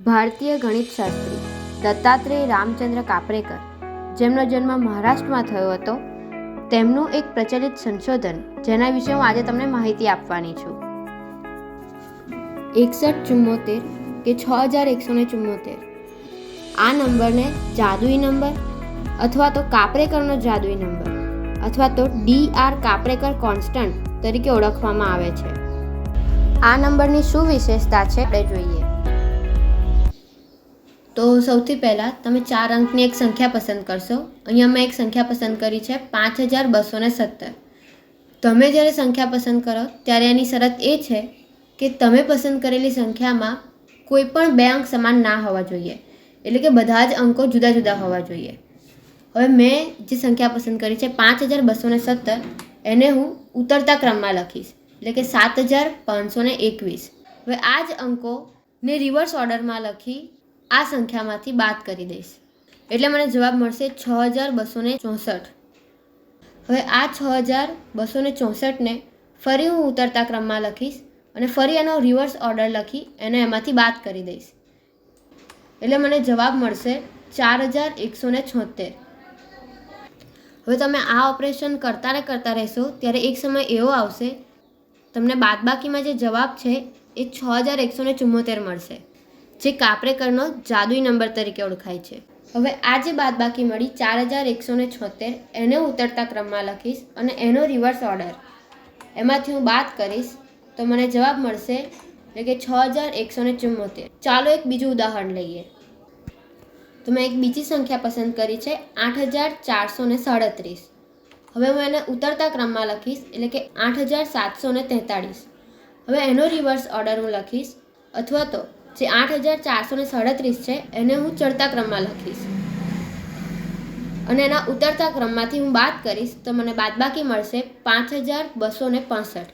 ભારતીય ગણિતશાસ્ત્રી દત્તાત્રેય રામચંદ્ર કાપરેકર, જેમનો જન્મ મહારાષ્ટ્રમાં થયો હતો, તેમનું એક પ્રચલિત સંશોધન જેના વિશે હું આજે તમને માહિતી આપવાની છું. 6174 કે 6174 આ નંબરને જાદુઈ નંબર અથવા તો કાપરેકરનો જાદુઈ નંબર અથવા તો DR કાપરેકર કોન્સ્ટન્ટ તરીકે ઓળખવામાં આવે છે. આ નંબરની શું વિશેષતા છે આપણે જોઈએ. તો સૌથી પહેલાં તમે 4 અંકની એક સંખ્યા પસંદ કરશો. અહીંયા મેં એક સંખ્યા પસંદ કરી છે 5217. તમે જ્યારે સંખ્યા પસંદ કરો ત્યારે એની શરત એ છે કે તમે પસંદ કરેલી સંખ્યામાં કોઈ પણ 2 અંક સમાન ના હોવા જોઈએ, એટલે કે બધા જ અંકો જુદા જુદા હોવા જોઈએ. હવે મેં જે સંખ્યા પસંદ કરી છે 5217, એને હું ઉતરતા ક્રમમાં લખીશ, એટલે કે 7521. હવે આ જ અંકોને રિવર્સ ઓર્ડરમાં લખી આ સંખ્યામાંથી બાદ કરી દઈશ, એટલે મને જવાબ મળશે 6264. હવે આ 6264ને ફરી હું ઉતરતા ક્રમમાં લખીશ અને ફરી એનો રિવર્સ ઓર્ડર લખી એને એમાંથી બાદ કરી દઈશ, એટલે મને જવાબ મળશે 4176. હવે તમે આ ઓપરેશન કરતા રહેશો ત્યારે એક સમય એવો આવશે તમને બાદબાકીમાં જે જવાબ છે એ 6174 મળશે, જે કાપરેકરનો જાદુઈ નંબર તરીકે ઓળખાય છે. હવે આ જે બાદબાકી મળી 4176, એને ઉતરતા ક્રમમાં લખીશ અને એનો રિવર્સ ઓર્ડર એમાંથી હું બાદ કરીશ તો મને જવાબ મળશે, એટલે કે 6174. ચાલો એક બીજું ઉદાહરણ લઈએ. તો મેં એક બીજી સંખ્યા પસંદ કરી છે 8437. હવે હું એને ઉતરતા ક્રમમાં લખીશ, એટલે કે 8743. હવે એનો રિવર્સ ઓર્ડર હું લખીશ, અથવા તો જે 8437 છે એને હું ચડતા ક્રમમાં લખીશ અને એના ઉતરતા ક્રમમાંથી હું બાદ કરીશ તો મને બાદબાકી મળશે 5265.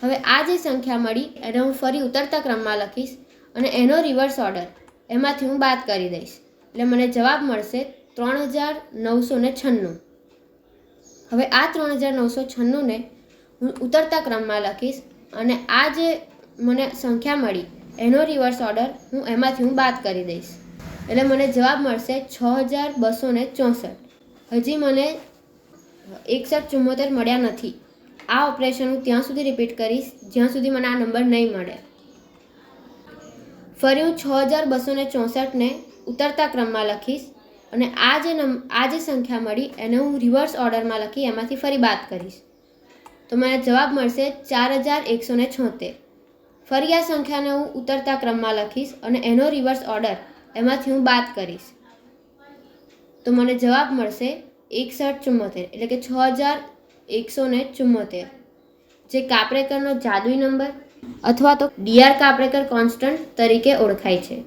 હવે આ જે સંખ્યા મળી એને હું ફરી ઉતરતા ક્રમમાં લખીશ અને એનો રિવર્સ ઓર્ડર એમાંથી હું બાદ કરી દઈશ, એટલે મને જવાબ મળશે 3996. હવે આ 3996ને હું ઉતરતા ક્રમમાં લખીશ અને આ જે મને સંખ્યા મળી એનો રિવર્સ ઓર્ડર એમાંથી હું બાદ કરી દઈશ, એટલે મને જવાબ મળશે 6264. હજી મને 6174 મળ્યા નથી. આ ઓપરેશન હું ત્યાં સુધી રિપીટ કરીશ જ્યાં સુધી મને આ નંબર નહીં મળે. ફરી હું 6264ને ઉતરતા ક્રમમાં લખીશ અને આ જે સંખ્યા મળી એને હું રિવર્સ ઓર્ડરમાં લખી એમાંથી ફરી બાદ કરીશ તો મને જવાબ મળશે 4176. ફરી આ સંખ્યાને હું ઉતરતા ક્રમમાં લખીશ અને એનો રિવર્સ ઓર્ડર એમાંથી હું બાદ કરીશ તો મને જવાબ મળશે 6174, એટલે કે 6174, જે કાપરેકરનો જાદુઈ નંબર અથવા તો DR કાપરેકર કોન્સ્ટન્ટ તરીકે ઓળખાય છે.